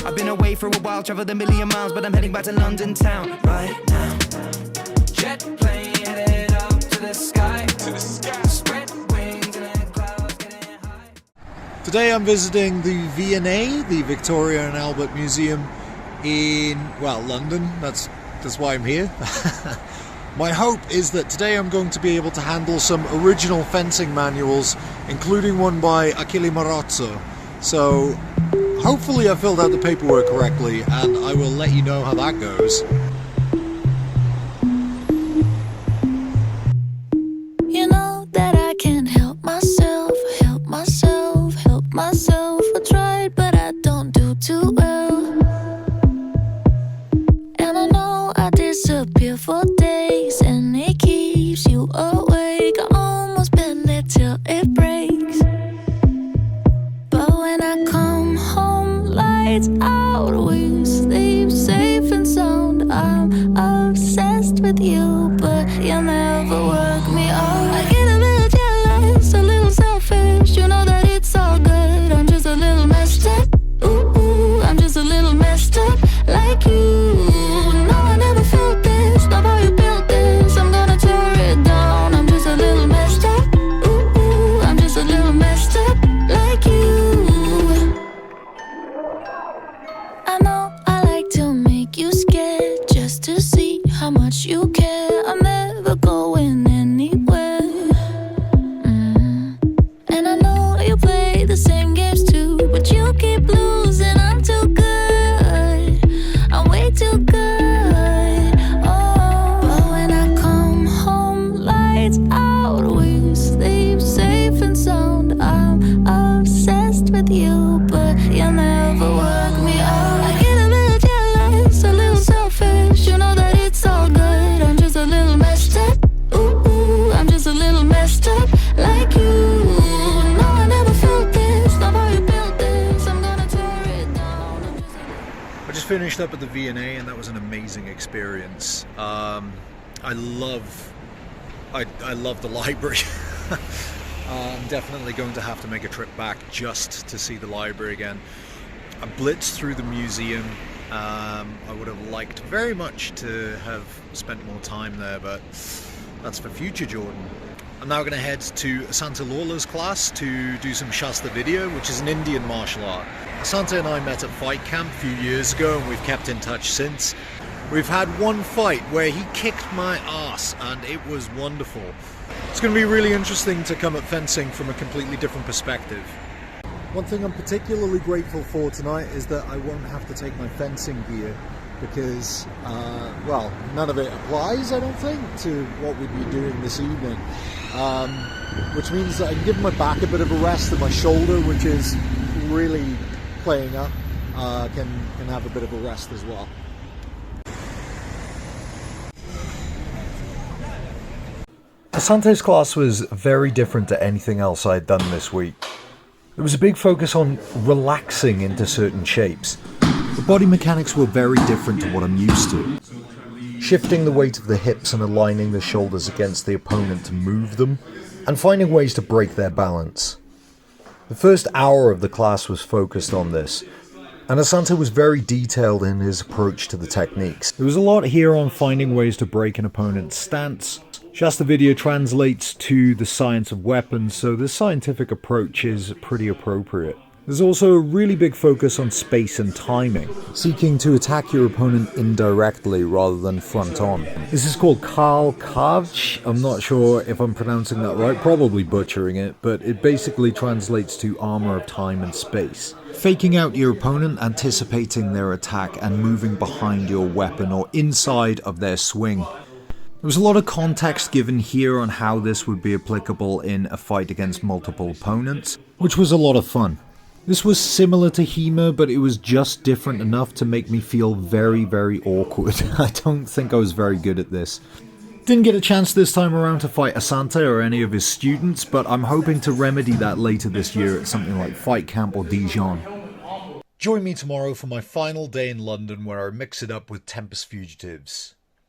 I've been away for a while, traveled a million miles, but I'm heading back to London town right now. Jet plane headed up to the sky. Spread wings in the clouds, getting high. Today I'm visiting the V&A, the Victoria and Albert Museum in, well, London. That's why I'm here. My hope is that today I'm going to be able to handle some original fencing manuals, including one by Achille Marozzo. So hopefully I filled out the paperwork correctly, and I will let you know how that goes. You know that I can't help myself. I tried, but I don't do too well. And I know I disappear for days, and it keeps you awake. I almost bend it till it breaks. But when I come home, lights out, we sleep safe and sound. I'm obsessed with you, but you never work me out. I get a little jealous, a little selfish. You know that it's all good. I'm just a little messed up. Ooh, I'm just a little messed up like you. No, I never felt this. Love how you built this. I'm gonna tear it down. I'm just a little messed up. Ooh, I'm just a little messed up like you. I know I like to make you scared just to see how much you care. I'm never going anywhere. And I know you play the same games too, but you keep losing. I'm too good. I'm way too good. Oh, but when I come home, lights out, we sleep safe and sound. I'm obsessed with you, but you never work me out. I get a little jealous, a little selfish. You know that it's all good. I'm just a little messed up. Ooh, I'm just a little messed up like you. No, I never felt this. Love how you built this. I'm gonna tear it down. I just finished up at the V&A, and that was an amazing experience. I love the library. I'm definitely going to have to make a trip back just to see the library again. I blitzed through the museum. I would have liked very much to have spent more time there, but that's for future Jordan. I'm now going to head to Asante Lawla's class to do some Shastar Vidya, which is an Indian martial art. Asante and I met at fight camp a few years ago, and we've kept in touch since. We've had one fight where he kicked my ass, and it was wonderful. It's going to be really interesting to come at fencing from a completely different perspective. One thing I'm particularly grateful for tonight is that I won't have to take my fencing gear because, well, none of it applies, I don't think, to what we'd be doing this evening. Which means that I can give my back a bit of a rest, and my shoulder, which is really playing up, can have a bit of a rest as well. Asante's class was very different to anything else I'd done this week. There was a big focus on relaxing into certain shapes. The body mechanics were very different to what I'm used to. Shifting the weight of the hips and aligning the shoulders against the opponent to move them, and finding ways to break their balance. The first hour of the class was focused on this, and Asante was very detailed in his approach to the techniques. There was a lot here on finding ways to break an opponent's stance. Shastar Vidya translates to the science of weapons, so the scientific approach is pretty appropriate. There's also a really big focus on space and timing, seeking to attack your opponent indirectly rather than front on. This is called Karl Kavch. I'm not sure if I'm pronouncing that right, probably butchering it, but it basically translates to armor of time and space. Faking out your opponent, anticipating their attack, and moving behind your weapon or inside of their swing. There was a lot of context given here on how this would be applicable in a fight against multiple opponents, which was a lot of fun. This was similar to HEMA, but it was just different enough to make me feel very, very awkward. I don't think I was very good at this. Didn't get a chance this time around to fight Asante or any of his students, but I'm hoping to remedy that later this year at something like Fight Camp or Dijon. Join me tomorrow for my final day in London, where I mix it up with Tempest Fugitives.